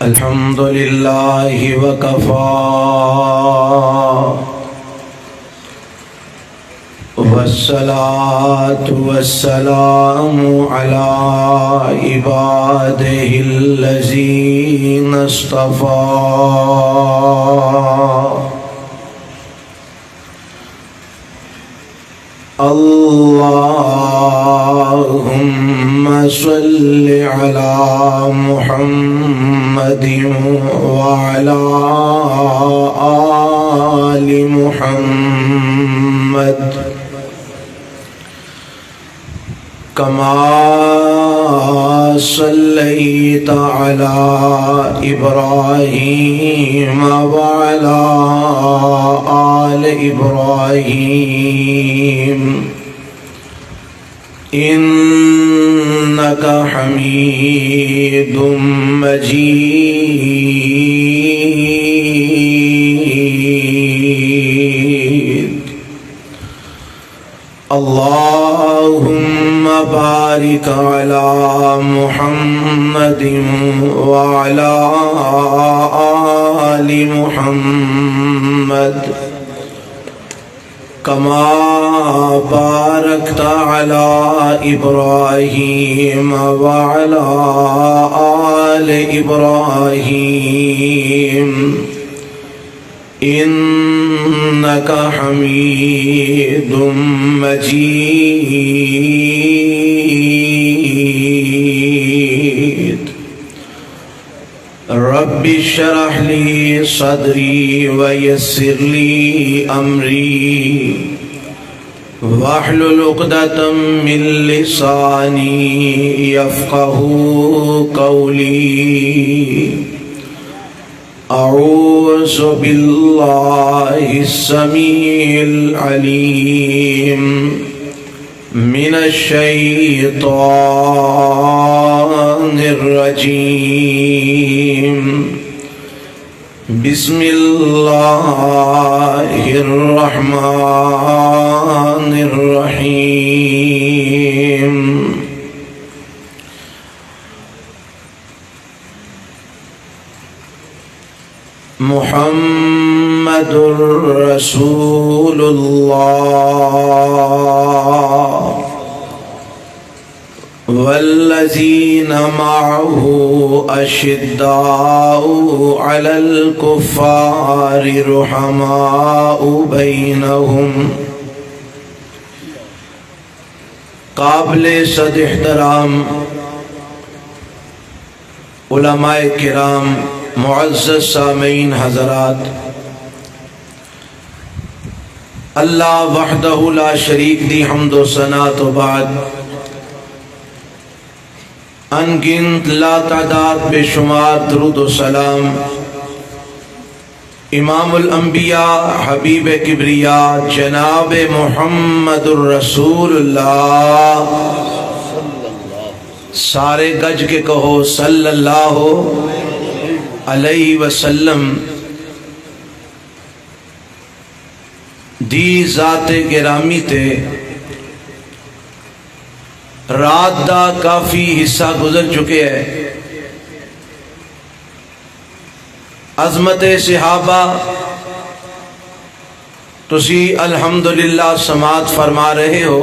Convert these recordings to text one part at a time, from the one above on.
الحمد لله وكفى والصلاة والسلام على عباده الذين اصطفى اللهم صل على محمد وعلى آل محمد كما صليت على إبراهيم وعلى آل إبراهيم إنك حميد مجيد. اللهم بارك على محمد وعلى آل محمد كما باركت على إبراهيم وعلى آل إبراهيم إنك حميد مجيد. رب اشرح لي صدري ويسر لي أمري واحلل عقدة من لساني يفقه قولي. أعوذ بالله السميع العليم من الشيطان الرجيم. بسم الله الرحمن الرحيم. محمد رسول الله والذين معه أشداء على الكفار رحماء بينهم. قابل صد احترام علماء کرام، معزز سامعین حضرات، اللہ وحدہ لا شریک دی حمد و ثنا تو بعد انگنت لا تعداد بے شمار درود و سلام امام الانبیاء حبیب کبریاء جناب محمد الرسول اللہ، سارے گج کے کہو صلی اللہ علیہ وسلم دی ذات گرامی تے رات دا کافی حصہ گزر چکے ہے. عظمت صحابہ تسی الحمدللہ سماعت فرما رہے ہو،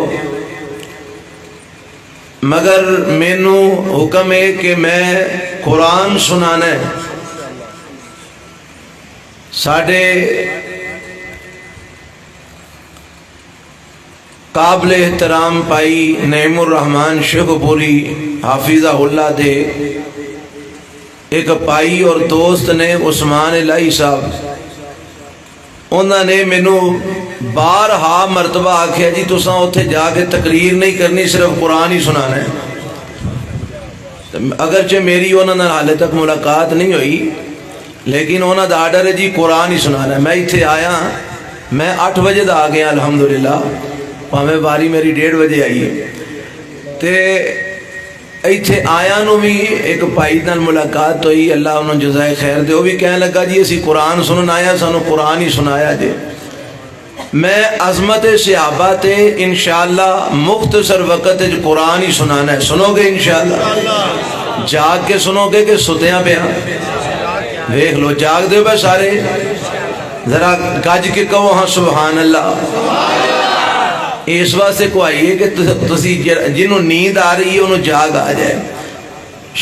مگر مینو حکم ہے کہ میں قرآن سنانا ہے. ساڑھے قابل احترام پائی نعیم الرحمن شیخ پوری حافظہ اللہ دے ایک پائی اور دوست نے عثمان الہی صاحب، انہوں نے مینو بارہا مرتبہ آکھیا جی تساں اتھے جا کے تقریر نہیں کرنی، صرف قرآن ہی سنانا ہے. اگرچہ میری انہوں نے حالے تک ملاقات نہیں ہوئی، لیکن انہوں دا آرڈر ہے جی قرآن ہی سنانا ہے. میں اتھے آیا، میں 8 بجے دا آگیا الحمدللہ، پاویں باری میری 1:30 بجے آئی ہے. تے ایتھے آیا نو بھی ایک بھائی نال ملاقات ہوئی، اللہ انہوں جزائے خیر دے. وہ بھی کہنے لگا جی اسی قرآن سنن آیا، سانو قرآن ہی سنایا جے. میں عظمت صحابہ تے انشاءاللہ مختصر وقت قرآن ہی سنانا ہے. سنو گے انشاءاللہ؟ جاگ کے سنو گے کہ ستیاں پہ؟ دیکھ لو جاگ دے بے سارے ذرا گج کے کہو ہاں سبحان اللہ۔ اس واسطے کو آئیے کہ تسی جنہوں نیند آ رہی ہے انہوں جاگ آ جائے۔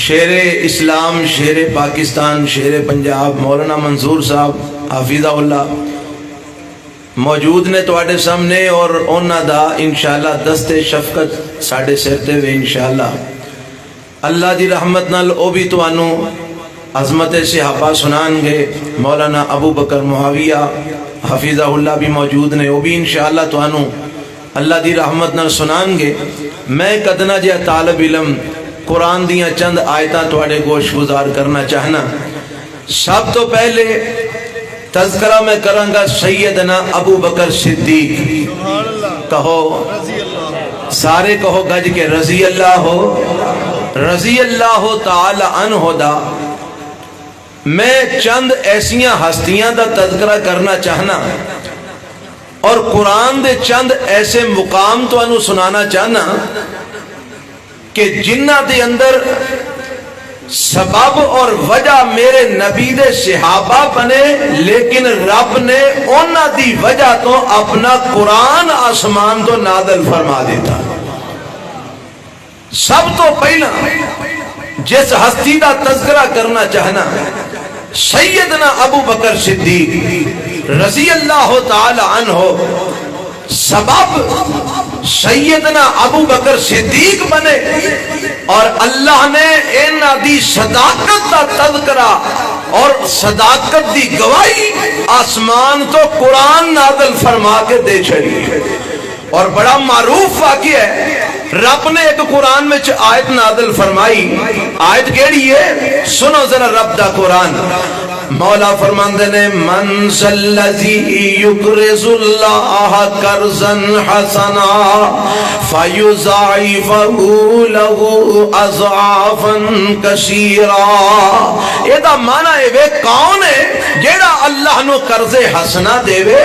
شیر اسلام، شیر پاکستان، شیر پنجاب مولانا منصور صاحب حافظہ اللہ موجود نے تواڈے سامنے، اور انہاں دا انشاءاللہ دستے شفقت ساڈے سر تے وے انشاءاللہ اللہ دی رحمت نال او بھی توانوں عظمت صحابہ سنان گے۔ مولانا ابو بکر معاویہ حفیظہ اللہ بھی موجود نے، وہ بھی انشاءاللہ توانوں اللہ دی رحمت نال سنان گے۔ میں کدنا جہا طالب علم قرآن دیاں چند آیتاں تواڈے گوش گزار کرنا چاہنا۔ سب تو پہلے تذکرہ میں کروں گا سیدنا ابو بکر صدیق، کہو سارے کہو گج کے رضی اللہ تعالی عنہ دا۔ میں چند ایسیاں ہستیاں دا تذکرہ کرنا چاہنا اور قرآن دے چند ایسے مقام تو انہوں سنانا چاہنا کہ جنہ دے اندر سبب اور وجہ میرے نبی دے صحابہ بنے، لیکن رب نے انہاں دی وجہ تو اپنا قرآن آسمان تو نازل فرما دیتا۔ سب تو پہلا جس ہستی دا تذکرہ کرنا چاہنا سیدنا ابو بکر صدیق رضی اللہ تعالی عنہ۔ سبب سیدنا ابو بکر صدیق بنے اور اللہ نے انہاں دی صداقت دا تذکرہ اور صداقت دی گواہی آسمان تو قرآن نازل فرما کے دے چھڑی۔ اور بڑا معروف واقعہ ہے، رب نے ایک قرآن میں آیت نازل فرمائی۔ آیت کیڑی ہے؟ سنو ذرا رب دا قرآن۔ مولا فرماندے نے من ذلذی یقرض اللہ قرضا حسنا فیضاعفہ لہ اضعافا کثیرا۔ اے دا معنی ہے وہ کون ہے جیڑا اللہ نو قرض حسنا دے وے،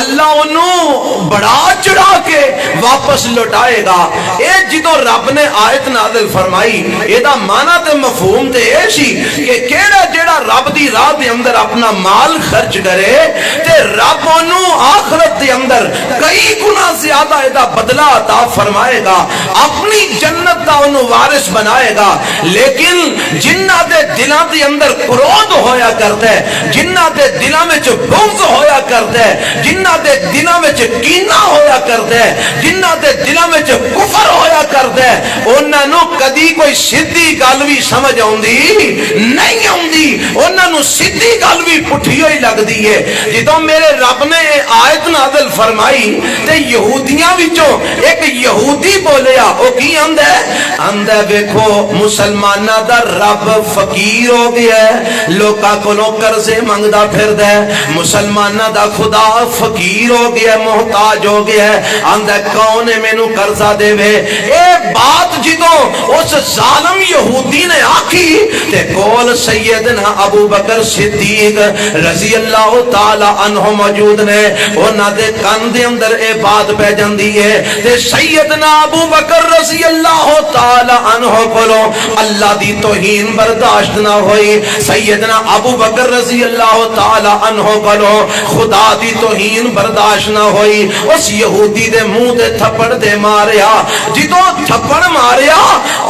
اللہ انہوں بڑا چڑھا کے واپس لوٹائے گا۔ اے جدو رب نے آیت نازل فرمائی، اے دا معنی تے مفہوم تے اے سی کہ کیڑا جیڑا رب دی راہ دے اندر اپنا مال خرچ کرے تے رب انہوں آخرت دے اندر کئی گنا زیادہ ادا بدلہ عطا فرمائے گا، اپنی جنت دا انہوں وارث بنائے گا۔ لیکن جنہ دے دلاں دے اندر کرود ہویا کرتا ہے، جنہ دے دلاں میں بغض ہویا کرتا ہے، جنہ دے دلاں میں کینہ ہویا کرتا ہے، جنہ دے دلاں میں کفر ہویا کرتا ہے، انہاں نو کدی کوئی سیدھی گل وی سمجھ آوندی نہیں آوندی، انہاں نو سیدھی گل بھی پٹھی ہوئی لگ دی ہے۔ جدوں میرے رب نے آیت نازل فرمائی تے یہودیاں وچوں ایک یہودی بولیا، او کی آندا ہے؟ آندا ویکھو مسلماناں دا رب فقیر ہو گیا ہے، لوکاں کولوں قرضے منگدا پھردا ہے، مسلماناں دا خدا فقیر ہو گیا ہے، محتاج ہو گیا ہے، آندا کون ہے مینوں قرضہ دے وے؟ اے بات جدوں اس ظالم یہودی نے آکھی تے کول سیدنا ابو بکر صدیق رضی اللہ تعالی عنہ موجود نے، انہاں دے کان دے اندر اے بات پہ جاندی ہے تے سیدنا ابو بکر رضی اللہ تعالی عنہ کولوں اللہ دی توہین برداشت نہ ہوئی، سیدنا ابو بکر رضی اللہ تعالی عنہ کولوں خدا دی توہین برداشت نہ ہوئی، اس یہودی دے منہ تے تھپڑ دے ماریا۔ جدوں تھپڑ ماریا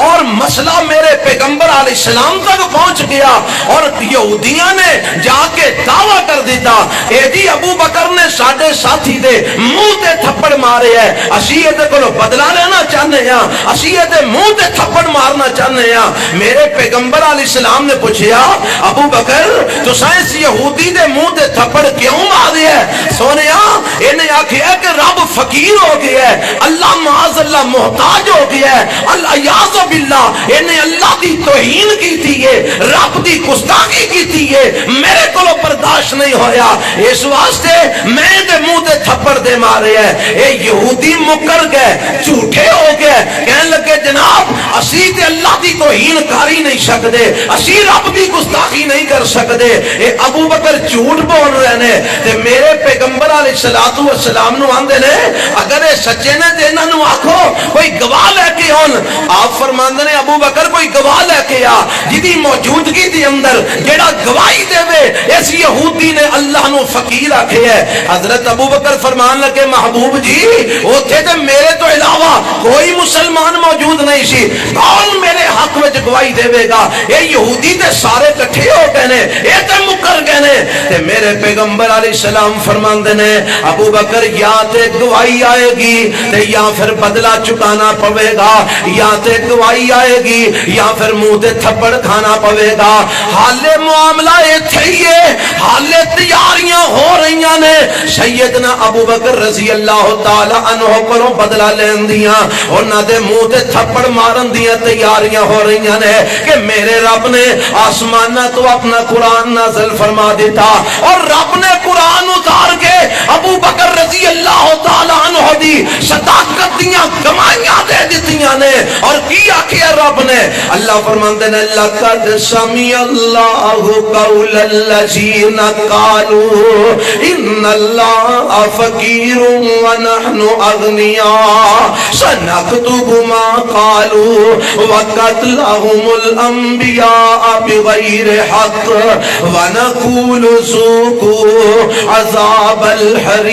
اور مسئلہ میرے پیغمبر علیہ السلام تک پہنچ گیا اور یہودیاں نے جا کے دعویٰ کر دیتا، اے جی ابو بکر نے ساڈے ساتھی دے منہ تے تھپڑ مارے ہے، اسی دے کولوں بدلہ لینا چاہنے ہیں، اسی دے منہ تے تھپڑ مارنا چاہنے ہیں۔ میرے پیغمبر علیہ السلام نے پوچھیا ابو بکر تساں اس یہودی دے منہ تے تھپڑ کیوں مارے ہے؟ سونیا انہیں آکھیا کہ رب فقیر ہو گیا ہے، اللہ معاذ اللہ محتاج ہو گیا ہے، اللہ یعذ باللہ انہیں اللہ دی توہین کی تھی ہے، رب دی گستاخی کی تھی ہے، میرے کو برداشت نہیں ہویا، اس واسطے میں دے منہ دے تھپڑ دے مارے ہے۔ اے یہودی مکر گئے، جھوٹے ہو گئے، کہنے لگے جناب اسی تے اللہ دی توہین کاری نہیں سکدے، اسی رب دی گستاخی نہیں کر سکدے۔ اے ابو بکر جھوٹ بول رہے نے تے میرے پیغمبر علیہ السلام نو آندے نے اگر اے سچے نے تے انہاں نو آکھو کوئی گواہ لے کے آن۔ آپ فرماندے نے ابو بکر کوئی گواہ لے کے آ، جدی دی موجودگی دی اندر جڑا گواہی دے اس یہودی نے اللہ نو فقیر آکھے ہے۔ حضرت ابو بکر فرمان لگے محبوب جی اوتھے تے میرے تو علاوہ کوئی مسلمان موجود نہیں سی، کون میرے حق وچ گواہی دے گا؟ اے یہودی تے سارے کٹھے ہو گئے نے، اے تے مکر گئے نے۔ تے میرے پیغمبر علیہ السلام فرماندے نے ابو بکر یا تے گواہی آئے گی تے یا پھر بدلہ چکانا پوے گا، یا تے گواہی آئے گی یا پھر منہ تے تھپڑ کھانا پوے گا۔ حالے معاملہ ایتھے ہی ہے، حالے تیاریاں ہو رہی نے سیدنا ابو بکر رضی اللہ تعالی عنہ کو بدلہ لین دیاں، انہاں دے منہ تے تھپڑ مارن دیاں تیاریاں ہو رہی نے کہ میرے رب نے آسمانہ تو اپنا قرآن نازل فرما دیتا، اور رب نے قرآن اتار کے ابو بکر رضی اللہ تعالی عنہ دی صداقت دیاں گواہیاں دے دیتیاں نے۔ اور کی آکھیا رب نے؟ اللہ فرماندے نے لقد سمع اللہ قول الذین قالوا ان اللہ فقیر ونحن اغنیاء سنکتب ما قالوا وقتلهم الانبیاء بغیر حق ونقول ذوقوا عذاب الحریق۔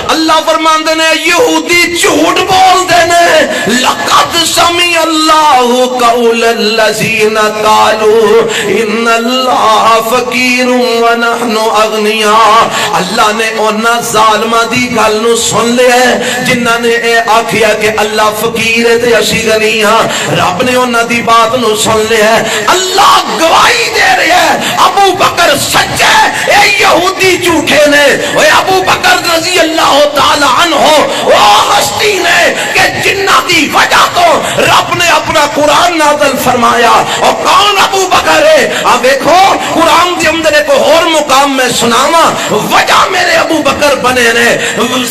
اللہ فرماندے نے یہودی جھوٹ بول دے نے لقد سمع اللہ قول الذین قالوا ان اللہ فقیر ونحن اغنیاء۔ اللہ نے انہاں ظالماں دی گل نو سن لیا ہے جنہاں نے اے آکھیا کہ اللہ فقیر ہے تے اسی غنی ہاں۔ رب نے انہاں دی بات نو سن لیا ہے، اللہ گواہی دے رہا ہے ابو بکر سچے اے یہودی جھوٹے نے۔ اے ابو بکر رضی اللہ تعالی عنہ وہ ہستی نے کہ جنہ دی وجہ تو رب نے اپنا قرآن نازل فرمایا۔ اور کون ابو بکر ہے؟ اب دیکھو قرآن کے اندر ایک اور مقام میں سناوا، وجہ میرے ابو بکر بنے نے،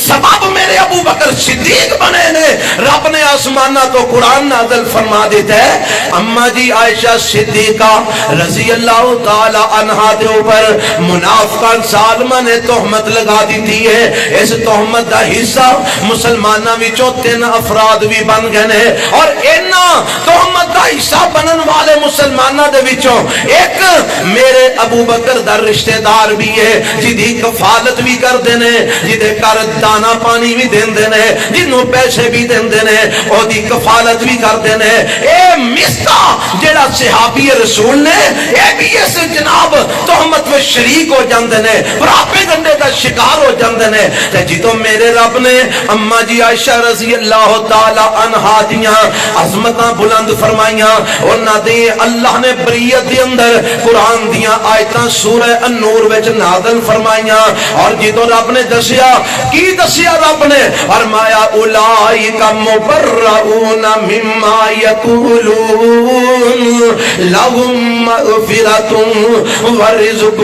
سبب میرے ابو بکر صدیق بنے نے۔ رب نے آسمانہ تو قرآن نازل فرما دیتا ہے، اما جی عائشہ صدیقہ رضی اللہ تعالی عنہا دے اوپر منافقان ظالمہ نے تہمت لگا دی ہے۔ اس تہمت دا حصہ مسلمانہ وچوں 3 افراد بھی بن گئے نے، اور انہاں تہمت دا حصہ بنن والے مسلمانہ دے وچوں ایک میرے ابو بکر دا رشتہ دار بھی ہے جدی کفالت بھی کر دینے، جدے کر دانا پانی بھی دین دینے، جنہوں پیسے بھی دین دینے، او دی کفالت بھی کر دینے۔ اے مستہ جڑا صحابی رسول نے اے بھی اس جناب تہمت میں شریک ہو جاندے نے، پراپے گنڈے دا شکار ہو جاندے نے۔ تے جدوں میرے رب نے اما جی عائشہ رضی اللہ تعالی عنہا دیاں عظمتاں بلند فرمائیاں، انہاں دی اللہ نے بریت دے اندر قرآن دیاں آیتاں سورہ النور وچ نازل فرمائیاں، اور جدوں رب نے دسیا کی دسیا رب نے فرمایا اولئک مبرؤون مما یقولون لهم مغفرۃ ورزق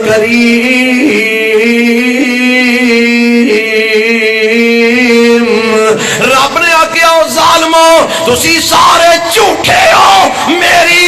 کریم۔ رب نے آکھیا او ظالمو تسی سارے جھوٹے ہو، میرے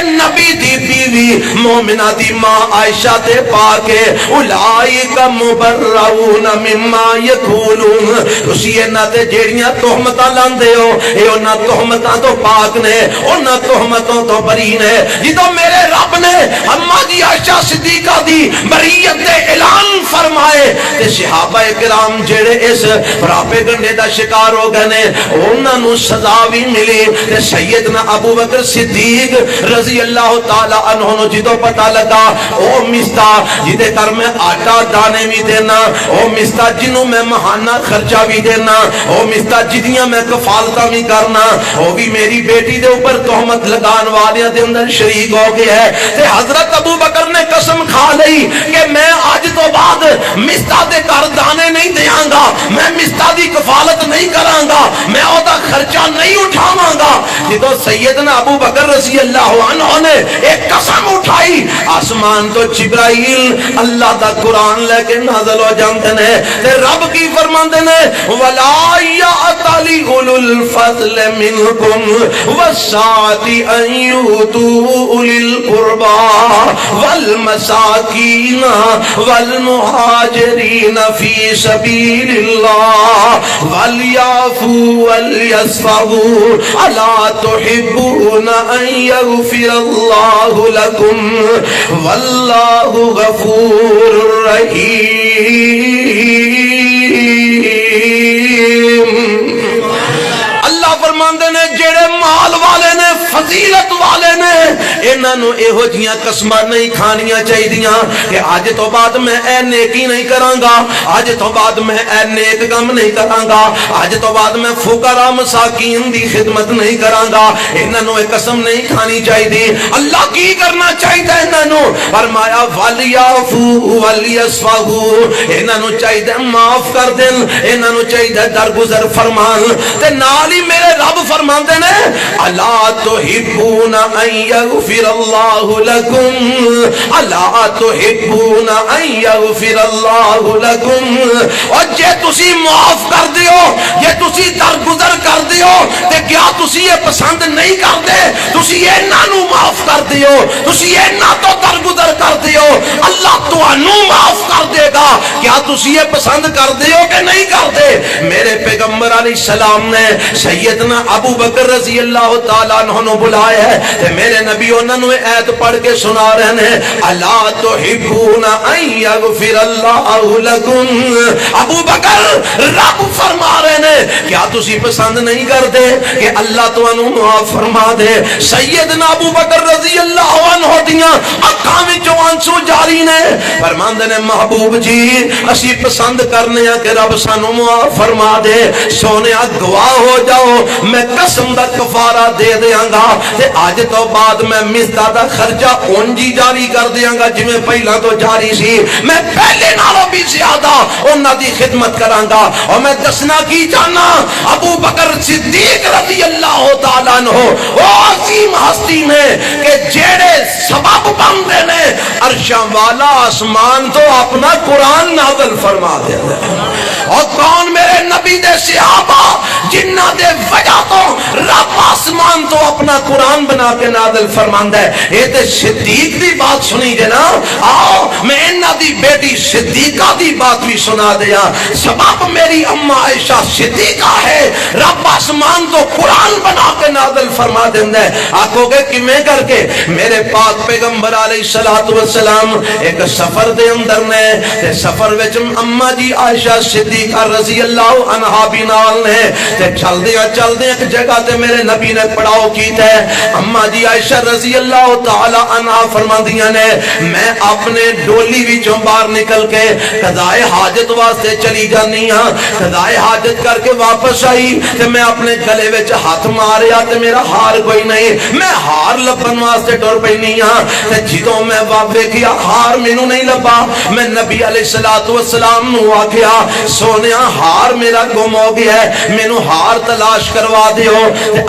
نبی دی بیوی مومنہ دی ماں عائشہ تے پاکے اولئک مبرؤون مما یقولون، تسی انہاں تے جیڑیاں تہمتاں لاندے ہو اے انہاں تہمتاں تو پاک نے، انہاں تہمتوں تو بری نے۔ جدوں میرے رب نے اما جی عائشہ صدیقہ دی بریت دے اعلان فرمائے تے صحابہ کرام جڑے اس پراپے گنڈے دا شکار ہو گئے نے انہاں نو سزا بھی ملی۔ تے سیدنا ابو بکر صدیق رضی اللہ تعالی عنہ نو جدوں پتہ لگا او مستا جدے کر میں آٹا دانے بھی دینا، او مستا جنوں میں مہانہ خرچہ بھی دینا، او مستا جدیاں میں کفالتاں بھی کرنا، او بھی میری بیٹی دے اوپر تہمت لگان والیاں دے اندر شریک ہو گیا ہے۔ تے حضرت ابو بکر نے قسم کھا لئی کہ میں آج تو بعد مستا دے کر دانے نہیں دیاں گا، میں مستا دی کفالت نہیں کراں گا، میں او دا خرچہ نہیں اٹھاواں گا۔ جدو سیدنا ابو بکر رضی اللہ عنہ نے ایک قسم اٹھائی، آسمان تو جبرائیل اللہ دا قرآن لے کے نازل ہو جاندے نے، تے رب کی فرماندے نے وَلَا يَأْتَلِ وَلِأُولُو الْفَضْلِ مِنْكُمْ وَالسَّعَةِ أَنْ يُؤْتُوا أُولِي الْقُرْبَى وَالْمَسَاكِينَ وَالْمُهَاجِرِينَ فِي سَبِيلِ اللَّهِ وَلْيَعْفُوا وَلْيَصْفَحُوا أَلَا تُحِبُّونَ أَنْ يَغْفِرَ اللَّهُ لَكُمْ وَاللَّهُ غَفُورٌ رَحِيمٌ۔ اللہ فرماندے نے جڑے مال والے نے فضیلت والے نے انہاں نو ایہو جیاں قسماں نہیں کھانیاں چاہیدیاں کہ اج تو بعد میں اے نیکی نہیں کراں گا، اج تو بعد میں اے نیک کام نہیں کراں گا، اج تو بعد میں فقراء مساکین دی خدمت نہیں کراں گا۔ انہاں نو ایک قسم نہیں کھانی چاہیدی۔ اللہ کی کرنا چاہیدا انہاں نو؟ فرمایا وَلْيَعْفُوا وَلْيَصْفَحُوا، انہاں نو چاہیدا معاف کر دین، انہاں نو چاہیدا درگزر فرمان۔ تے نال ہی میرے رب فرماندے نے الا تحبون ان یغفر اللہ لکم، الا تحبون ان یغفر اللہ لکم۔ اور جے تسی معاف کر دیو، جے تسی درگزر کر دیو تے کیا تسی یہ پسند نہیں کردے؟ تسی انہاں نو معاف کر دیو، تسی انہاں تو درگزر کر دیو، اللہ تانوں معاف کر دے گا۔ کیا تسی یہ پسند کر دیو کہ نہیں کردے؟ میرے پیغمبر علیہ السلام نے سیدنا ابو بکر رضی اللہ تعالیٰ عنہ نو بلایا ہے تے میرے نبی انہوں نے ایت پڑھ کے سنا رہے ہیں الا تحبون ان یغفر اللہ لکم۔ ابو بکر رب فرما رہے ہیں کیا تسی پسند نہیں کرتے کہ اللہ تانوں معاف فرما دے؟ سیدنا ابو بکر رضی اللہ عنہ دیاں اکھاں وچوں آنسو جاری نے، فرماندے نے محبوب جی اسی پسند کرنے ہیں کہ رب سانوں معاف فرما دے۔ سونیا گواہ ہو جاؤ میں قسم دا کفارہ دے دیاں گا تے آج تو بعد میں مزدہ دا خرچہ اونجی جاری کر دیاں گا جی میں پہلا تو جاری سی، میں پہلے نالوں بھی زیادہ انہاں دی خدمت کراں گا۔ اور میں دسنا کی جانا ابو بکر صدیق رضی اللہ تعالیٰ عنہ وہ عظیم ہستی نے کہ جیڑے سبب بندے نے عرشاں والا آسمان تو اپنا قرآن نازل فرما دے۔ اور کون میرے نبی دے صحابہ جنہ دے وجہ تو رب آسمان تو اپنا قرآن بنا کے نازل فرماندا ہے۔ اے تے صدیق دی بات سنی جے نا، آؤ میں انہاں دی بیٹی صدیقہ دی بات بھی سنا دیا۔ سبب میری اماں عائشہ صدیقہ ہے، رب آسمان تو قرآن بنا کے نازل فرما دیندا ہے۔ آکھو گے کیویں کر کے؟ میرے پاک پیغمبر علیہ الصلوۃ والسلام ایک سفر دے اندر نے تے سفر وچ اماں جی عائشہ صدیقہ رضی اللہ عنہا بھی نال نے تے چلدیاں ایک جگہ تے میرے نبی نے پڑاؤ کیتا ہے۔ اماں جی عائشہ رضی اللہ تعالی عنہا فرماندیاں نے میں اپنے ڈولی وچوں باہر نکل کے قضائے حاجت واسطے چلی جانی ہاں، قضائے حاجت کر کے واپس آئی تے میں اپنے گلے وچ ہاتھ ماریا تے میرا ہار کوئی نہیں، میں ہار لبن واسطے ٹر پئی ہاں تے جدوں میں ویکھیا ہار مینوں نہیں لبا، میں نبی علیہ الصلوۃ والسلام نو آکھیا سونیا ہار میرا گم ہو گیا ہے، مینوں ہار تلاش کروا دیو۔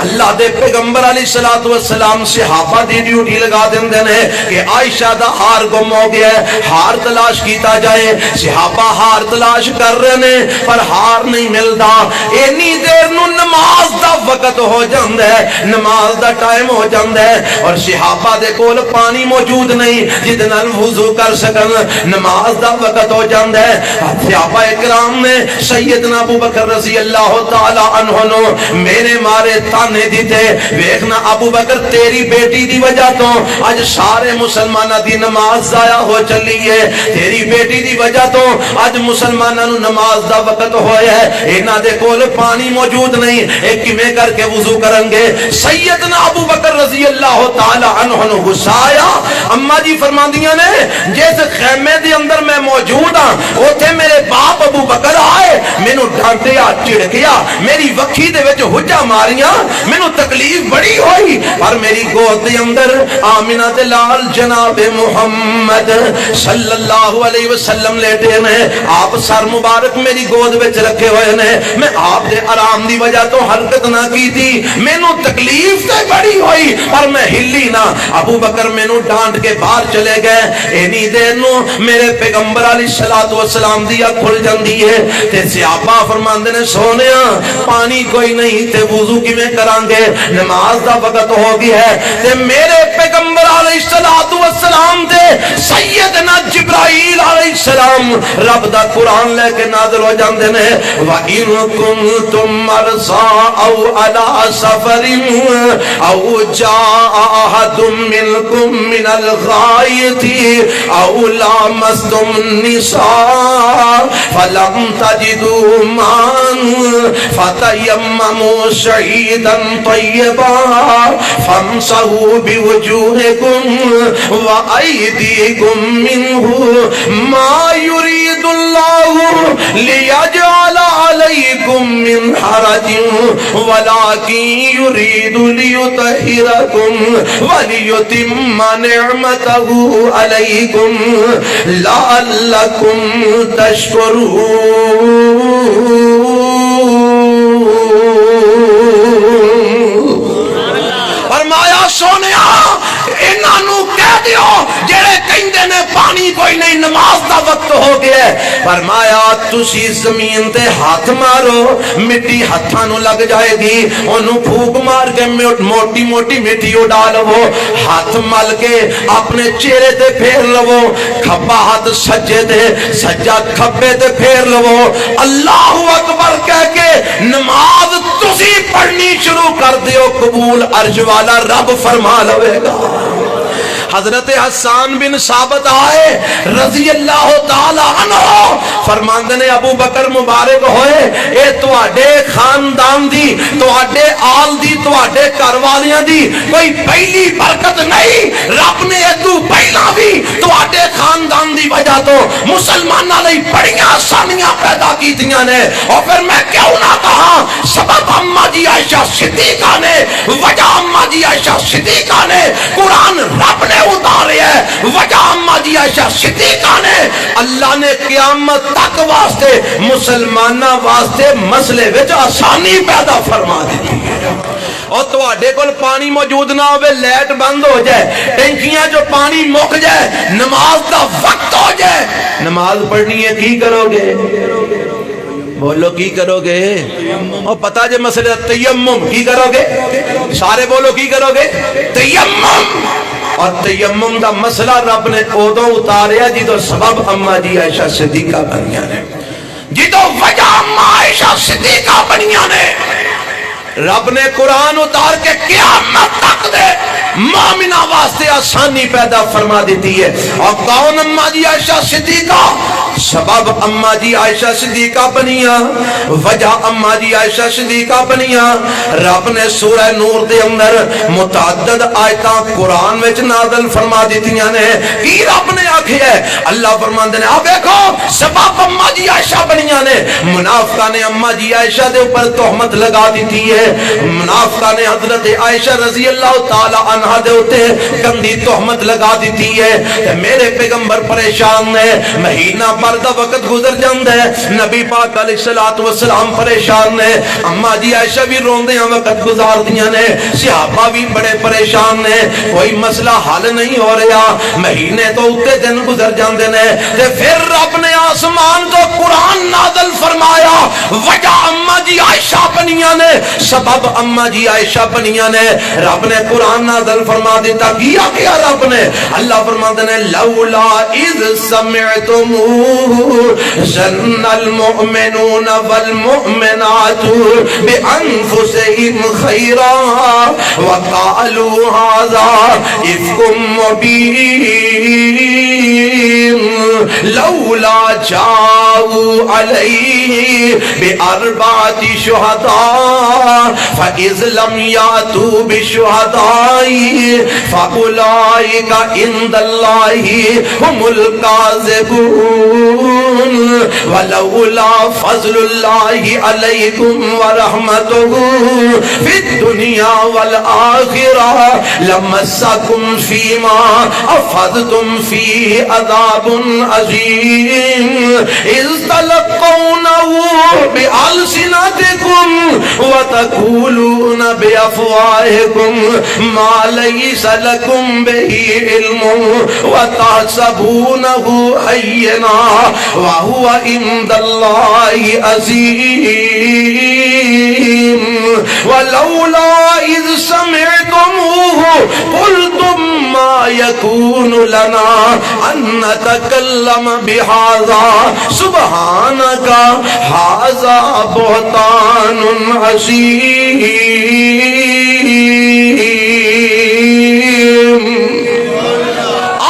اللہ دے پیغمبر علیہ الصلوۃ والسلام صحابہ دی ڈیوٹی لگا دیندے نے کہ عائشہ دا ہار گم ہو گیا ہے، ہار تلاش کیتا جائے۔ صحابہ ہار تلاش کر رہے نے پر ہار نہیں ملدا۔ اینی دیر نو نماز دا وقت ہو جاندا ہے، نماز دا ٹائم ہو جاندا ہے اور صحابہ دے کول پانی موجود نہیں جس نال وضو کر سکن، نماز دا وقت ہو جاندا ہے۔ صحابہ اکرام نے سیدنا ابو بکر رضی اللہ تعالی عنہ نو میرے مارے تانے دیتے، ویکھنا ابو بکر تیری بیٹی دی وجہ تو اج سارے مسلماناں دی نماز ضائع ہو چلی ہے، تیری بیٹی دی وجہ تو اج مسلماناں نو نماز دا وقت ہویا ہے، انہاں دے کول پانی موجود نہیں، اے کیویں کر کے وضو کرن گے؟ سیدنا ابو بکر رضی اللہ تعالی عنہ نو غصہ آیا۔ اماں جی فرماندیاں نے جس خیمے دے اندر میں موجود ہاں اوتھے میرے باپ ابو بکر آئے، مینوں ڈانٹیا چڑکیا، میری وکھی دے وچ ہجا ماریاں، مینوں تکلیف بڑی ہوئی، پر میری گود دے اندر آمنہ دے لال جناب محمد صلی اللہ علیہ وسلم لیٹے نے، آپ سر مبارک میری گود وچ رکھے ہوئے نے، میں آپ دے آرام دی وجہ تو حرکت نہ کی تھی، مینوں تکلیف تے بڑی ہوئی پر میں ہلی نہ۔ ابو بکر مینوں ڈانٹ کے باہر چلے گئے۔ اینی دیر نو میرے پیغمبر علیہ الصلوۃ والسلام دی اکھ کھل جاندی ہے تے صحابہ فرماندے نے سونیا پانی کوئی نہیں تے وضو کیویں کران گے، نماز دا وقت ہو گیا ہے تے میرے پیغمبر علیہ الصلوۃ والسلام دے سیدنا جبرائیل علیہ السلام رب دا قرآن لے کے نازل ہو جاندے نے، وَإِن كُنتُم مَّرْضَىٰ أَوْ عَلَىٰ سَفَرٍ أَوْ جَاءَ أَحَدٌ مِّنكُم مِّنَ الْغَائِطِ أَوْ لَامَسْتُمُ النِّسَاءَ فَلَمْ تَجِدُوا مَاءً فَتَيَمَّمُوا صَعِيدًا طَيِّبًا فَامْسَحُوا بِوُجُوهِكُمْ وَأَيْدِيكُمْ مِنْهُ مَا يُرِيدُ اللَّهُ لِيَجْعَلَ عَلَيْكُمْ مِنْ حَرَجٍ وَلَكِنْ يُرِيدُ لِيُطَهِّرَكُمْ وَلِيُتِمَّ نِعْمَتَهُ عَلَيْكُمْ لَعَلَّكُمْ تَشْكُرُونَ۔ فرمایا سونیا انہاں نو کہہ دیو جڑے کہندے نے پانی کوئی نہیں نماز دا وقت ہو گیا ہے، فرمایا تسی زمین تے ہاتھ مارو مٹی ہتھاں نو لگ جائے گی، اونوں پھوک مار کے موٹی موٹی مٹی اڑا لو، ہاتھ مل کے اپنے چہرے تے پھیر لو، کھبا ہاتھ سجے تے سجا کھبے تے پھیر لو، اللہ اکبر کہہ کے نماز تسی پڑھنی شروع کر دیو، قبول عرش والا رب فرما لوے گا۔ حضرت حسان بن ثابت آئے رضی اللہ تعالی عنہ فرماندے نے ابو بکر مبارک ہوئے اے تواڈے خاندان دی تواڈے آل دی تواڈے گھر والیاں دی کوئی پہلی برکت نہیں، رب نے ادو پہلا بھی تواڈے خاندان دی وجہ تو مسلماناں لئی بڑیاں آسانیاں پیدا کیتیاں نے، اور پھر میں کیوں نہ کہاں سبب اما جی عائشہ صدیقہ نے، وجہ اما جی عائشہ صدیقہ نے، قرآن رب نے اتارے ہے، وجہ اما جی عائشہ صدیقہ نے، اللہ نے قیامت تک واسطے مسلمانہ واسطے مسئلے وچ آسانی پیدا فرما دی ہے۔ اور تو آڈے کل پانی موجود نہ ہوئے لیٹ بند ہو جائے، ٹینکیاں جو پانی مک جائے، نماز دا وقت ہو جائے، نماز پڑھنی ہے کی کرو گے؟ بولو کی کرو گے؟ اور پتہ جے مسئلہ تیمم کی کرو گے؟ سارے بولو کی کرو گے؟ تیمم۔ اور تیمم دا مسئلہ رب نے ادو اتاریا جدو سبب اما جی عائشہ صدیقہ بنیاں نے، جدو وجہ اما عائشہ صدیقہ بنیاں نے، رب نے قرآن اتار کے قیامت تک دے مومنہ واسطے آسانی پیدا فرما دیتی ہے۔ اور کون اما جی عائشہ صدیقہ؟ سبب اما جی عائشہ صدیقہ بنیاں، وجہ اما جی عائشہ صدیقہ بنیاں، رب نے سورہ نور دے اندر متعدد آیتاں قرآن وچ نازل فرما دیتیاں نے، کی رب نے آکھے ہے، اللہ فرماندے نے آپ دیکھو سبب اما جی عائشہ بنیاں نے، منافقہ نے اما جی عائشہ دے اوپر تہمت لگا دیتی ہے، منافقہ نے حضرت عائشہ رضی اللہ تعالی عنہ دے ہوتے گندی تہمت لگا دیتی ہے، میرے پیغمبر پریشان نے، مہینہ بھر دا وقت گزر جاندہ ہے، نبی پاک علیہ الصلوۃ والسلام پریشان نے، اما جی عائشہ بھی روندے ہیں وقت گزار دیاں نے، صحابہ بھی بڑے پریشان نے، کوئی مسئلہ حل نہیں ہو رہا، مہینے تو اتے دن گزر جاندے نے، تے پھر رب نے آسمان تو قرآن نازل فرمایا، وجہ اما جی عائشہ بنیاں نے، سبب اما جی عائشہ بنیاں نے، رب نے قرآن نازل فرما دیتا، کیا رب نے، اللہ فرماتے ہیں لولا اذ سمعتموہ ظن المؤمنون والمؤمنات بانفسہم خیرا وقالوا ھذا افک مبین لولا جاؤوا علیہ باربعۃ شہداء فاذ لم یاتوا بالشہداء فاولئک عند اللہ هم الكاذبون ولولا فضل اللہ علیکم ورحمتہ فی الدنیا والآخرہ لمسکم فیما افضتم فیہ عذاب عظیم اذ تلقونہ بألسنتکم وتقولون بأفواہکم ما لیس لکم بہ علم وتحسبونہ ہینا وہو عند اللہ عظیم۔ ولولا اذ سمعتموه قلتم ما يكون لنا ان نتكلم بهذا سبحانك هذا بهتان عظيم۔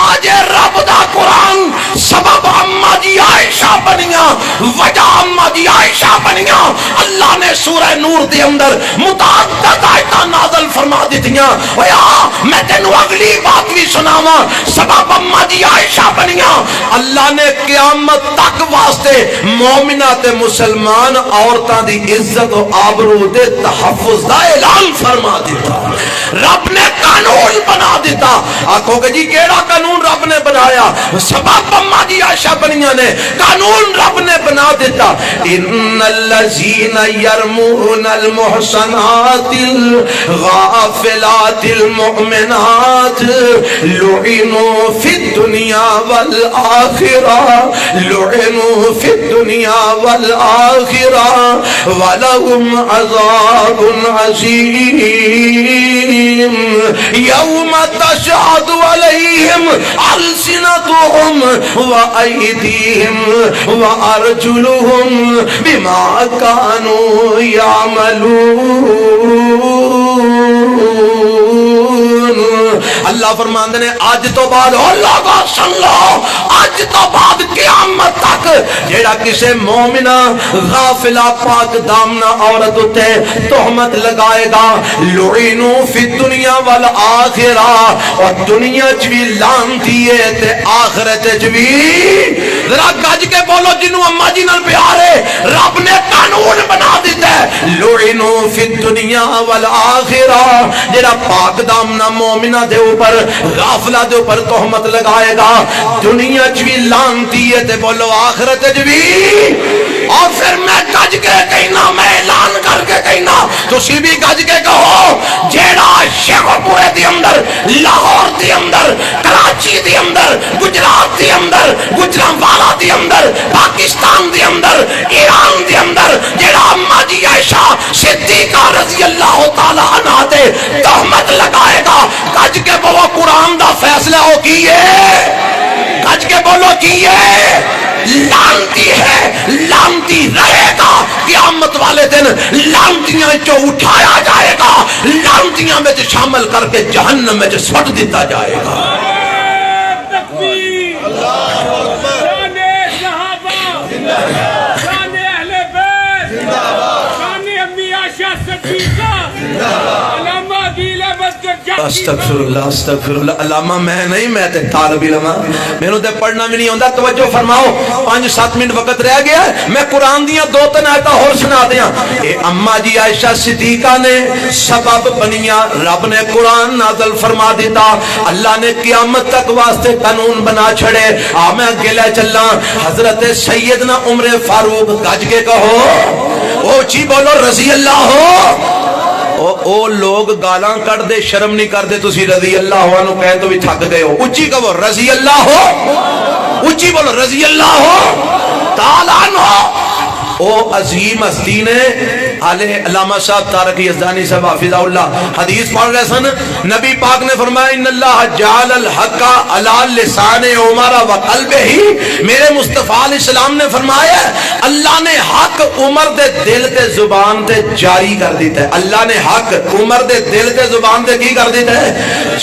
آج رب دا قرآن سبب اما جی عائشہ بنیاں، وجہ اما جی عائشہ بنیاں۔ اللہ نے سورہ نور دے اندر متعدد آیتاں نازل فرما دیتیاں۔ ویا میں تینوں اگلی بات بھی سناواں، سبب اما جی عائشہ بنیاں۔ اللہ نے قیامت تک واسطے مومنہ تے مسلمان عورتاں دی عزت و آبرو دے تحفظ دا اعلان فرما دیتا۔ رب نے قانون بنا دیتا۔ آنکھوں کہ جی کیڑا قانون رب نے بنایا؟ سبب اما جی عائشہ بنیاں نے قانون رب نے بنا دیتا۔ ان الذین یرمون المحصنات الغافلات المؤمنات لعنوا فی الدنیا والآخرہ، لعنوا فی الدنیا والآخرہ ولہم عذاب عظیم یوم تشہد علیہم السنتہم وأيديهم وأرجلهم بما كانوا يعملون۔ اللہ فرماندے نے آج تو بعد اللہ کا سن لو، آج تو بعد قیامت تک جیڑا کسے مومنہ غافلہ پاک دامنہ عورت اتے تہمت لگائے گا، لعنوا فی الدنیا والآخرہ، اور دنیا چوی لانتی ہے تے آخرت چوی۔ ذرا گج کے بولو جنہوں اما جی نال پیار ہے، رب نے قانون بنا دیتا ہے، لعنوا فی الدنیا والآخرہ، جیڑا پاک دامنہ مومنہ دے اوپر غافلہ دے اوپر تہمت لگائے گا، دنیا چوی لانتی ہے تے بولو آخرت چوی۔ اور پھر میں گج کے کہنا، میں اعلان کر کے کہنا، تسی بھی گج کے کہو، جیڑا شیخوپورے دی اندر، لاہور دی اندر، کراچی دی اندر، گجرات دی اندر، گجرانوالا دی اندر، پاکستان دی اندر، ایران دی اندر، جیڑا اما جی عائشہ صدیقہ رضی اللہ تعالیٰ عنہ تے تہمت لگائے گا، گج کے بولو قرآن دا فیصلہ ہو کیے، گج کے بولو کیے، لانتی ہے، لانتی رہے گا، قیامت والے دن لانتیاں چو اٹھایا جائے گا، لانتیاں میں شامل کر کے جہنم میں سٹ دیتا جائے گا۔ استغفر اللہ استغفر اللہ۔ علامہ میں نہیں، میں تے طالب علم ہاں، مینوں تے پڑھنا بھی نہیں ہوندا۔ توجہ فرماؤ، 5-7 منٹ وقت رہ گیا ہے، میں قرآن دیاں 2-3 آیتاں اور سنا دیاں۔ اے اما جی عائشہ صدیقہ نے سبب بنیاں، رب نے قرآن نازل فرما دیتا، اللہ نے قیامت تک واسطے قانون بنا چھڑے۔ میں اگے لے چلاں، حضرت سیدنا عمر فاروق، گج کے کہو، اونچی بولو رضی اللہ ہو۔ او لوگ گالاں کر دے، شرم نہیں کر دے، تسی رضی اللہ عنہ کہے تو بھی تھک گئے ہو۔ اچھی کہو رضی اللہ ہو، اچھی بولو رضی اللہ ہو تعالیٰ عنہ۔ او عظیم ہستی نے علامہ صاحب طارق یزدانی صاحب حافظہ اللہ حدیث پڑھ رہے سن، نبی پاک نے فرمایا ان اللہ جعل الحق علی لسان عمر وقلبہ، میرے مصطفیٰ علیہ السلام نے فرمایا اللہ نے حق عمر دے دل تے زبان تے جاری کر دیتا ہے۔ اللہ نے حق عمر دے دل تے زبان تے کی کر دیتا ہے؟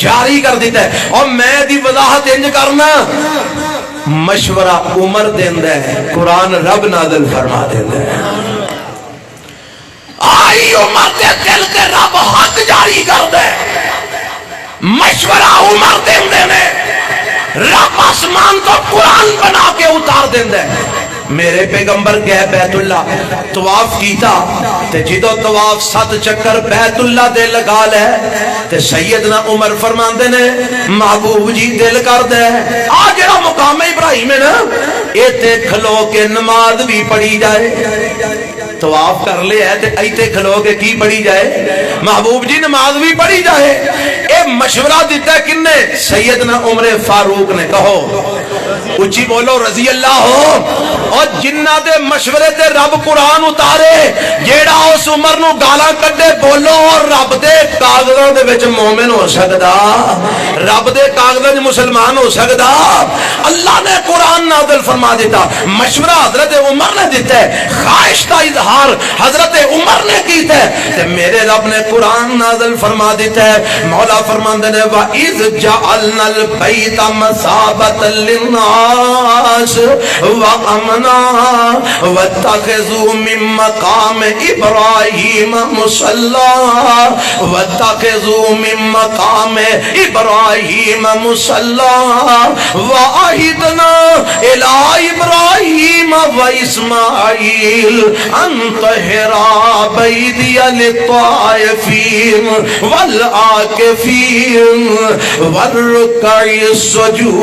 جاری کر دیتا ہے۔ اور میں دی وضاحت انج کرنا، مشورہ عمر دیندہ ہے، قرآن رب نازل فرما دیندہ ہے۔ آئی عمر دے دل تے رب حق جاری کر دے، مشورہ عمر دیندے نے، رب آسمان تو قرآن بنا کے اتار دیندہ ہے۔ میرے پیغمبر گئے بیت اللہ طواف کیتا تے جدو طواف 7 چکر بیت اللہ دے لگا لے تے سیدنا عمر فرماندے نے محبوب جی دل کر دے آج جڑا مقام ابراہیم ہے نا اے تے کھلو کے نماز بھی پڑھی جائے، طواف کر لے ہے تے ایتے کھلو کے کی پڑھی جائے؟ محبوب جی نماز بھی پڑھی جائے۔ اے مشورہ دیتا ہے کن نے؟ سیدنا عمر فاروق نے۔ کہو اچھی بولو رضی اللہ ہو۔ اور جنہ دے مشورے تے رب قرآن اتارے، جیڑا اس عمر نو گالاں کڈے بولو اور رب دے کاغذاں دے وچ مومن ہو سکدا، رب دے کاغذاں وچ مسلمان ہو سکدا۔ اللہ نے قرآن نازل فرما دیتا، مشورہ حضرت عمر نے دیتا ہے، خواہش کا اظہار حضرت عمر نے کیتا ہے، تے میرے رب نے قرآن نازل فرما دیتا ہے۔ مولا فرماندے نے وَإِذْ جَعَلْنَا الْبَيْتَ مَثَابَةً لِلنَّاسِ وَأَمْنًا وَاتَّخِذُوا مِن مَّقَامِ إِبْرَاهِيمَ مُصَلًّى وَاتَّخِذُوا مِن مَّقَامِ إِبْرَاهِيمَ مُصَلًّى وَعَهِدْنَا إِلَىٰ إِبْرَاهِيمَ وَإِسْمَاعِيلَ أَن طَهِّرَا بَيْتِيَ لِلطَّائِفِينَ وَالْعَاكِفِينَ وَالرُّكَّعِ السُّجُودِ۔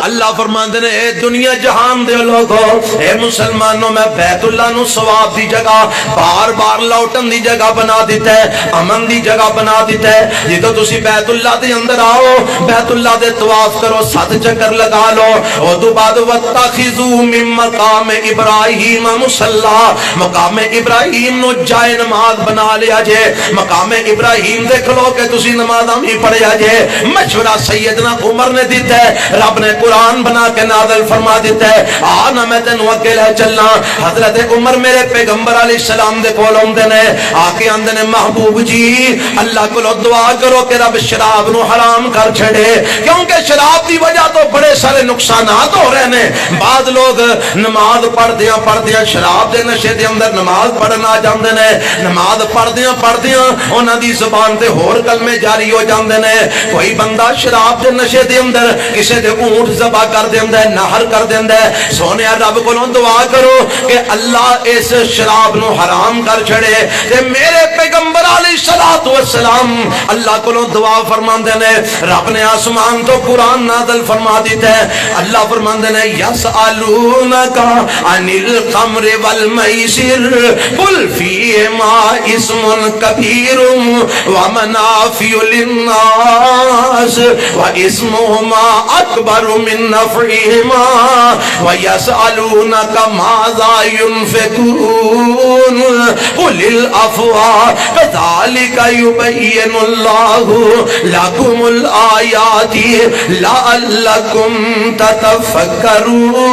اللہ فرماندے نے اے دنیا جہان دے لوگو، اے مسلمانوں، میں بیت اللہ نو ثواب دی جگہ، بار بار لوٹن دی جگہ بنا دیتا ہے، امن دی جگہ بنا دیتا ہے۔ جدو تسی بیت اللہ دے اندر آؤ، بیت اللہ دے طواف کرو، 7 چکر لگا لو، او تو بعد وَاتَّخِذُوا مِن مَّقَامِ إِبْرَاهِيمَ مُصَلًّى، مقام ابراہیم نو جائے نماز بنا لیا جے، مقام ابراہیم دیکھ لو کہ تسی نمازاں بھی پڑھیا جے۔ مشورہ سیدنا عمر نے دیتا ہے، رب نے قرآن بنا کے نازل فرما دیتا ہے۔ آنا میں تینوں اگے لے چلنا۔ حضرت عمر میرے پیغمبر علیہ السلام دے کول اوندے نے، آ کے آندے نے محبوب جی اللہ کو دعا کرو کہ رب شراب نو حرام کر چھڑے، کیونکہ شراب دی وجہ تو بڑے سارے نقصانات ہو رہے ہیں۔ بعض لوگ نماز پڑھدیاں شراب دے نشے دے اندر نماز پڑھنا جاندے نے، نماز پڑھدیاں انہاں دی زبان تے ہور کلمے جاری ہو جاندے نے۔ کوئی بندہ شراب دے نشے دے اندر کسے دے اونٹ ذبح کر دیندا ہے، نہر کر دیندا ہے۔ سونیا رب کولوں دعا کرو کہ اللہ اس شراب نو حرام کر چھڑے۔ تے میرے پیغمبر علیہ الصلوۃ والسلام اللہ کولوں دعا فرماندے نے، رب نے آسمان تو قرآن نازل فرما دیتا ہے۔ اللہ فرماندے نے یسألونک عن الخمر والمیسر قل فیہما اسم کبیر ومنافع للناس واسمہما اکبر من نفعہما ویسألونک ماذا ينفقون قل العفو كذلك يبين الله لكم الآيات لعلكم تتفکرون۔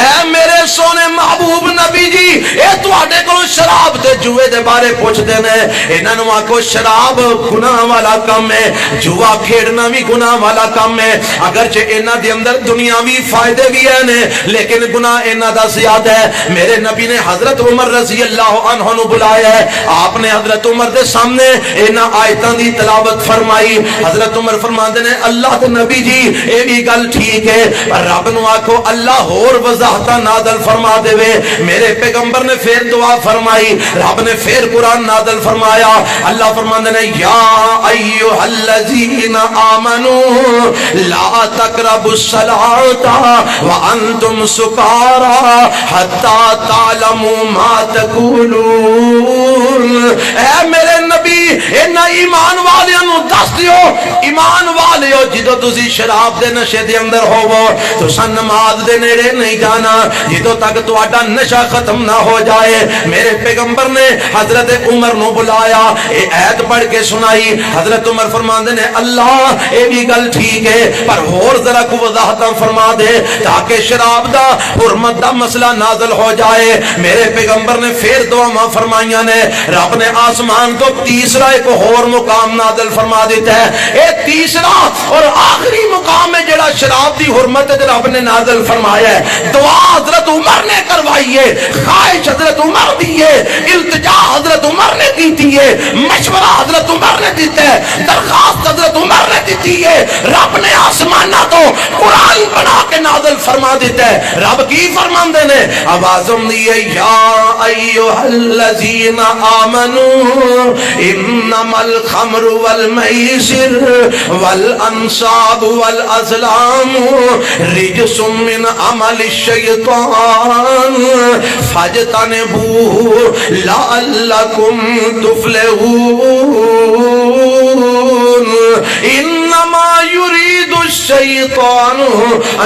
اے میرے سونے محبوب نبی جی، اے تواڈے کولوں شراب تے جوئے دے بارے پوچھدے نے، انہاں نوں آکھو شراب گناہ والا کام ہے، جوا کھیڈنا بھی گناہ والا کام ہے۔ اگرچہ انہاں دے اندر دنیاوی فائدے بھی ہیں لیکن گناہ انہاں دا زیادہ ہے۔ میرے نبی نے حضرت عمر رضی اللہ عنہ نو بلایا ہے، آپ نے حضرت عمر دے سامنے انہاں آیتاں دی تلاوت فرمائی۔ حضرت عمر فرماندے نے اللہ دے نبی جی اے بھی گل ٹھیک ہے، پر رب نو آکھو اللہ ہور وضاحتاں نازل فرما دے۔ میرے پیغمبر نے پھر دعا فرمائی، رب نے پھر قرآن نازل فرمایا۔ اللہ فرماندے نے یا ایھا الذین آمنوا لا تقربوا الصلاۃ وانتم سکارى حتى تعلموا ما تقولون۔ اے میرے نبی انہاں ایمان والیاں نو دس دیو، ایمان والیو جدو تسی شراب دے نشے دے اندر ہوو تو نماز دے نیڑے نہیں جانا جدو تک تہاڈا نشہ ختم نہ ہو جائے۔ میرے پیغمبر نے حضرت عمر نو بلایا، اے ایت پڑھ کے سنائی۔ حضرت عمر فرماندے نے اللہ اے بھی گل ٹھیک ہے، پر اور ذرا کو وضاحتاں فرما دے تاکہ شراب دا حرمت دا مسئلہ نازل ہو جائے۔ میرے پیغمبر نے پھر دعا فرمائیاں نے، رب نے آسمان تو تیسرا ایک اور مقام نازل فرما دیتا ہے۔ اے تیسرا اور آخری مقام ہے جڑا شراب دی حرمت ہے رب نے نازل فرمایا ہے۔ دعا حضرت عمر نے کروائی ہے، خواہش حضرت عمر دی ہے، التجا حضرت عمر نے کی ہے، مشورہ حضرت عمر نے دیتا ہے، درخواست حضرت عمر نے دیتی ہے۔ رب نے آسمانہ تو قرآن بنا کے نازل فرما فرما دیتا ہے. رب کی فرماندے نے آوازم دی یا ایھا الذین آمنوا انما الخمر والمیسر والانصاب والازلام رجس من عمل الشیطان فاجتنبوه لعلکم تفلحون. انما يريد الشيطان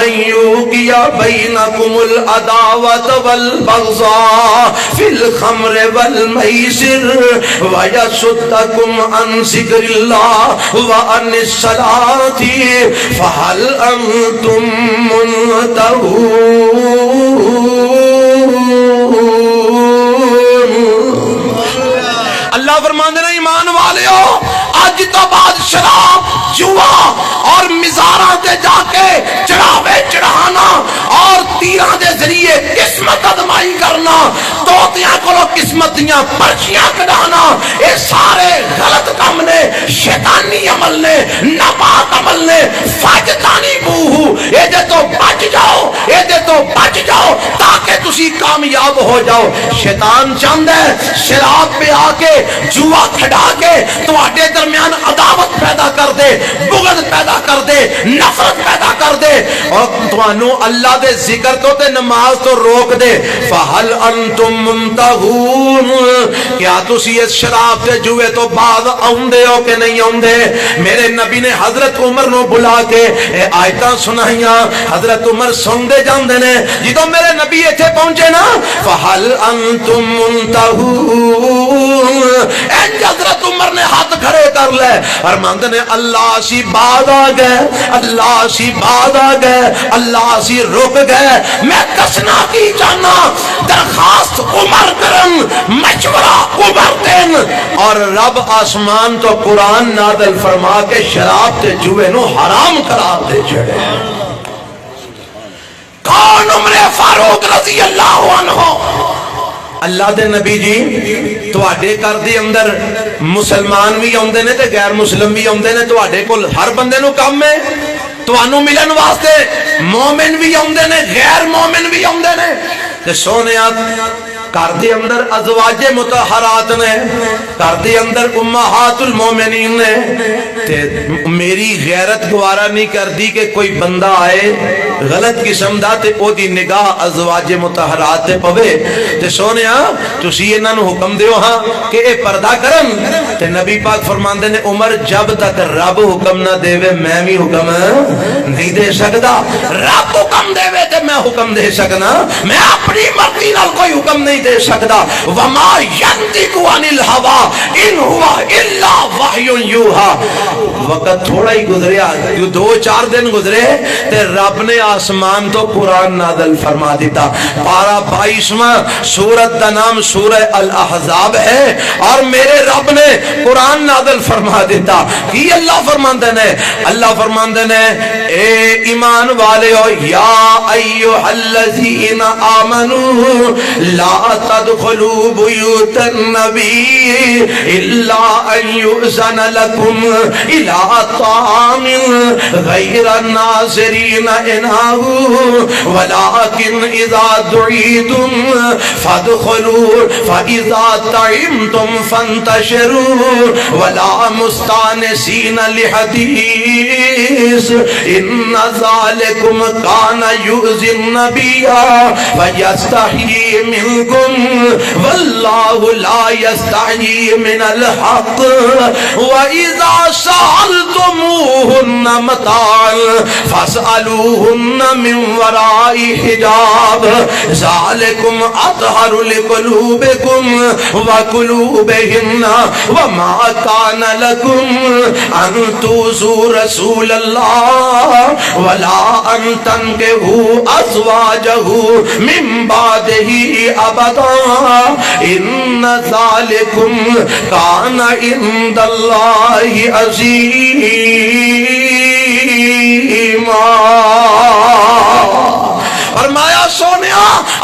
ان يوقع بينكم العداوة والبغضاء في الخمر والميسر ويصدكم عن ذكر الله وعن الصلاة فهل أنتم منتهون. اللہ فرماندے نے ایمان والیو آج تو بعد شراب جوا اور مزاراں تے جا کے چڑھاوے چڑھانا اور تیراں دے ذریعے قسمت ازمائی کرنا توتیاں کولو قسمت دیاں پرچیاں کڈانا اے سارے غلط کام نے شیطانی عمل نے ناپاک عمل نے. فاجتانی بوہو اے دے تو بچ جاؤ اے دے تو بچ جاؤ تاکہ تسی کامیاب ہو جاؤ. شیطان چاہندا ہے شراب پہ آ کے جوا کھڑا کے تواڈے درمیان عداوت پیدا کر دے بغض پیدا کر دے نفرت پیدا کر دے اور تانوں اللہ دے ذکر تو تے نماز تو روک دے. فہل انتم منتہون کیا تسی اس شراب تے جوے تو بعد آوندے ہو کہ نہیں آوندے. میرے نبی نے حضرت عمر نو بلا کے اے آیتاں سنائیاں. حضرت عمر سندے جاندے نے جدوں میرے نبی ایتھے پہنچے نا فہل انتم منتہون حضرت عمر نے ہاتھ کھڑے کر لے اور مانتے نے اللہ سی بعد آ گئے اللہ سی بعد آ گئے اللہ سی رک گئے. میں دسنا کی جانا درخواست عمر کرن مشورہ عمر دین اور رب آسمان تو قرآن نازل فرما کے شراب تے جوے نو حرام قرار دے چھڑے. کون عمر فاروق رضی اللہ عنہ. اللہ دے نبی جی تواڈے گھر دے اندر مسلمان بھی آندے نے تے غیر مسلم بھی آندے نے. تواڈے کول ہر بندے نو کم ہے توانوں ملن واسطے. مومن بھی آندے نے غیر مومن بھی آندے نے. تے سونیا گھر دے اندر ازواج مطہرات نے گھر دے اندر امہات المومنین نے. تے میری غیرت گوارا نہیں کردی کہ کوئی بندہ آئے غلط قسم دا تے او دی نگاہ ازواج مطہرات تے پوے. تے سونیا تسی انہاں نو حکم دیو ہاں کہ اے پردہ کرن. تے نبی پاک فرماندے نے عمر جب تک رب حکم نہ دیوے میں بھی حکم نہیں دے سکدا. رب حکم دیوے تے میں حکم دے سکنا میں اپنی مرضی نال کوئی حکم نہیں دے سکدا. وما ينطق عن الهوى ان هو الا وحی یوحى. وقت تھوڑا ہی گزریا 2-4 دن گزرے تے رب نے آسمان تو قرآن نازل فرما دیتا. پارہ 22واں سورت دا نام سورہ الاحزاب ہے اور میرے رب نے قرآن نازل فرما دیتا. کی اللہ فرماندے نے اللہ فرماندے نے اے ایمان والے ہو یا ایھا الذین آمنوا لا تدخلوا بیوت النبی الا ان یؤذن لکم الى طعام غیر الناظرین انہ ولكن اذا دعیتم فادخلوا فاذا طعمتم فانتشروا ولا مستانسین لحدیث ان ذلكم كان يؤذي النبي ويستحيي منكم والله لا يستحيي من الحق وإذا سألتموهن متاعا فاسألوهن من وراء حجاب ذلكم أطهر لقلوبكم وقلوبهن وما كان لكم أن تؤذوا رسول الله ولا أن تنكحوا أزواجه من بعده أبدا إن ذلكم كان عند الله عظيما. فرمایا سو سونے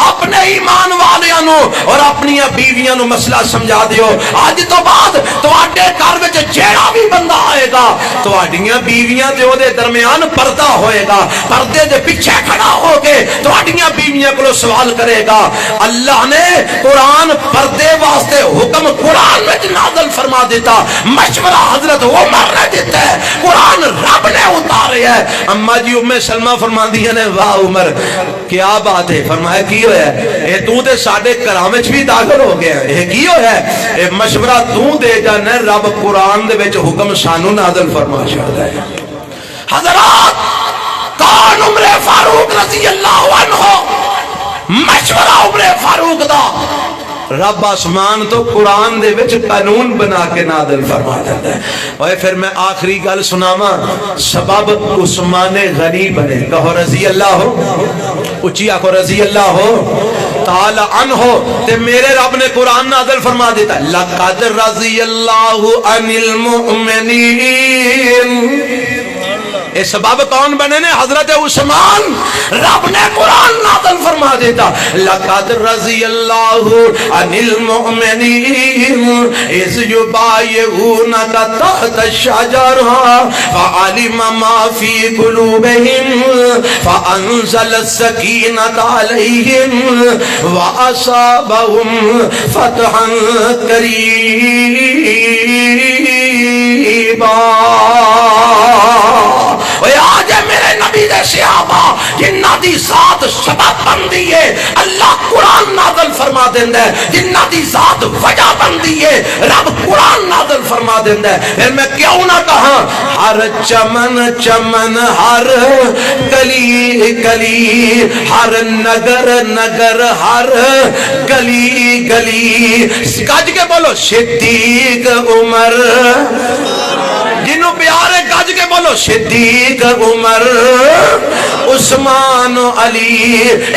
اپنے ایمان والیاں اور اپنی بیویاں نو مسئلہ سمجھا دیو. اج تو بعد تواڈے گھر وچ جیڑا بھی بندہ آئے گا تواڈیاں بیویاں تے او دے درمیان پردہ ہوئے گا. پردے دے پیچھے کھڑا ہو کے تواڈیاں بیویاں کولوں سوال کرے گا. اللہ نے قرآن پردے واسطے حکم قرآن وچ نازل فرما دیتا. مشورہ حضرت عمر نے دیتا ہے, قرآن رب نے اتارے ہے. اما جی ام سلمہ فرماندی نے واہ عمر کیا بات ہے. فرمایا کی ہویا ہے اے تو تے ساڈے گھراں وچ بھی داخل ہو گیا ہے, اے کی ہویا ہے اے مشورہ تو دے جانا رب قرآن دے وچ حکم سانو نازل فرما چھڑدا ہے. حضرات کون عمر فاروق رضی اللہ عنہ مشورہ عمر فاروق دا رب آسمان تو قرآن دے وچ قانون بنا کے نازل فرما دیتا ہے. اور پھر میں آخری گل سناواں سبب عثمان غنی بنے. کہو رضی اللہ ہو, اچھی آکھو رضی اللہ ہو تعالی عنہ. تے میرے رب نے قرآن نازل فرما دیتا ہے لقد رضی اللہ عن المؤمنین. اے سبب کون بنے نے حضرت عثمان. رب نے قرآن نازل فرما دیتا لقد رضی اللہ عن المؤمنین اذ یبایعونک تحت الشجرہ فعلم ما فی قلوبہم فانزل السکینۃ علیہم واصابہم فتحا قریبا. آج میرے نبی دے صحابہ جنہ دی ذات سبب بندی ہے اللہ قرآن نازل فرما دیندہ ہے. جنہ دی ذات وجہ بندی ہے رب قرآن نازل فرما دیندہ ہے. پھر میں کیوں نہ کہاں ہر چمن چمن ہر گلی گلی ہر نگر نگر ہر گلی گلی گج کے بولو صدیق عمر. جنہوں پیارے گج کے بولو صدیق عمر عثمان علی.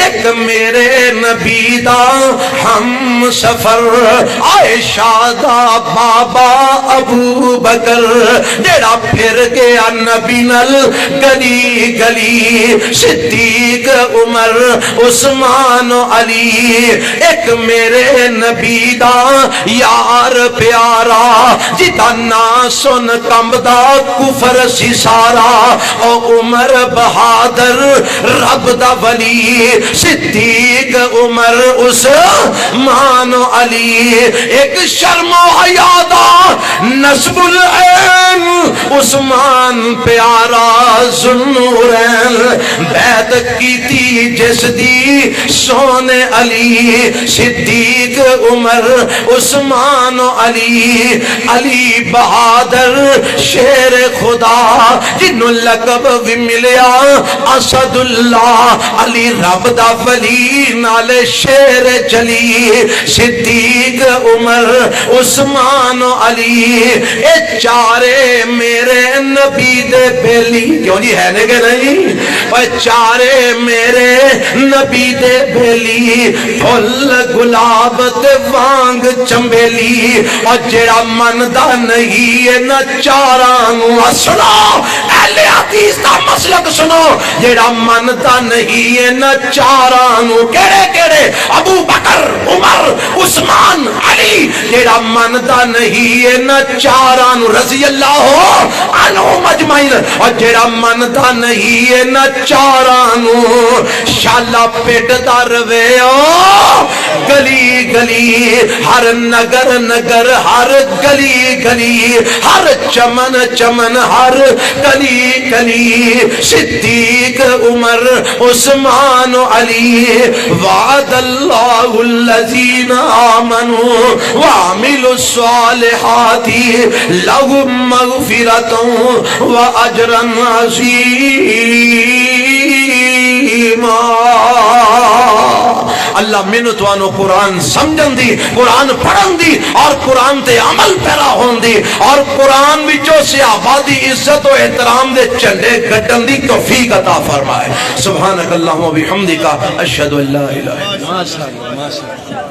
ایک میرے نبی دا ہم سفر عائشہ دا بابا ابو بکر جیڑا پھر گیا نبی نل گلی گلی. صدیق عمر عثمان علی. ایک میرے نبی دا یار پیارا جدا نا سن کم دا کفر سی سارا. او عمر بہادر رب دا ولی صدیق عمر عثمان علی. ایک شرم و حیا دا نسب العین عثمان پیارا ذوالنورین. بیعت کیتی جس دی سونے علی صدیق عمر عثمان علی. علی بہادر شیر خدا جنوں لقب بھی ملیا اسد اللہ. علی رب دا ولی نالے شیر چلی. صدیق عمر عثمان علی. اے چارے میرے نبی دے بیلی. کیوں جی ہے نے کہ نہیں. اے چارے میرے نبی دے بیلی پھل گلاب تے وانگ چمبیلی. اور جڑا من دا نہیں نہ چارانو. سنو اہل حدیث دا مسلک سنو جڑا منتا نہیں ہے نہ چارانو. کیڑے کیڑے ابو بکر عمر عثمان علی. جڑا منتا نہیں ہے نہ چارانو رضی اللہ عنہ مجمعین. اور جڑا منتا نہیں ہے نہ چارانو شالا پیٹ دار ویو گلی گلی ہر نگر نگر ہر گلی گلی ہر چمن چمن ہر گلی گلی. صدیق عمر عثمان علی. وعد اللہ الذین آمنوا وعملوا الصالحات لهم مغفرۃ واجر عظیم. اللہ مینوں توانو قرآن سمجھن دی, قرآن پڑھن دی اور قرآن تے عمل پیرا ہون دی اور قرآن وچوں صحابہ دی عزت و احترام دے جھنڈے گڈن دی توفیق عطا فرمائے. سبحانک اللہم و بحمدک اشہد ان لا الہ الا انت. ماشاءاللہ ماشاءاللہ.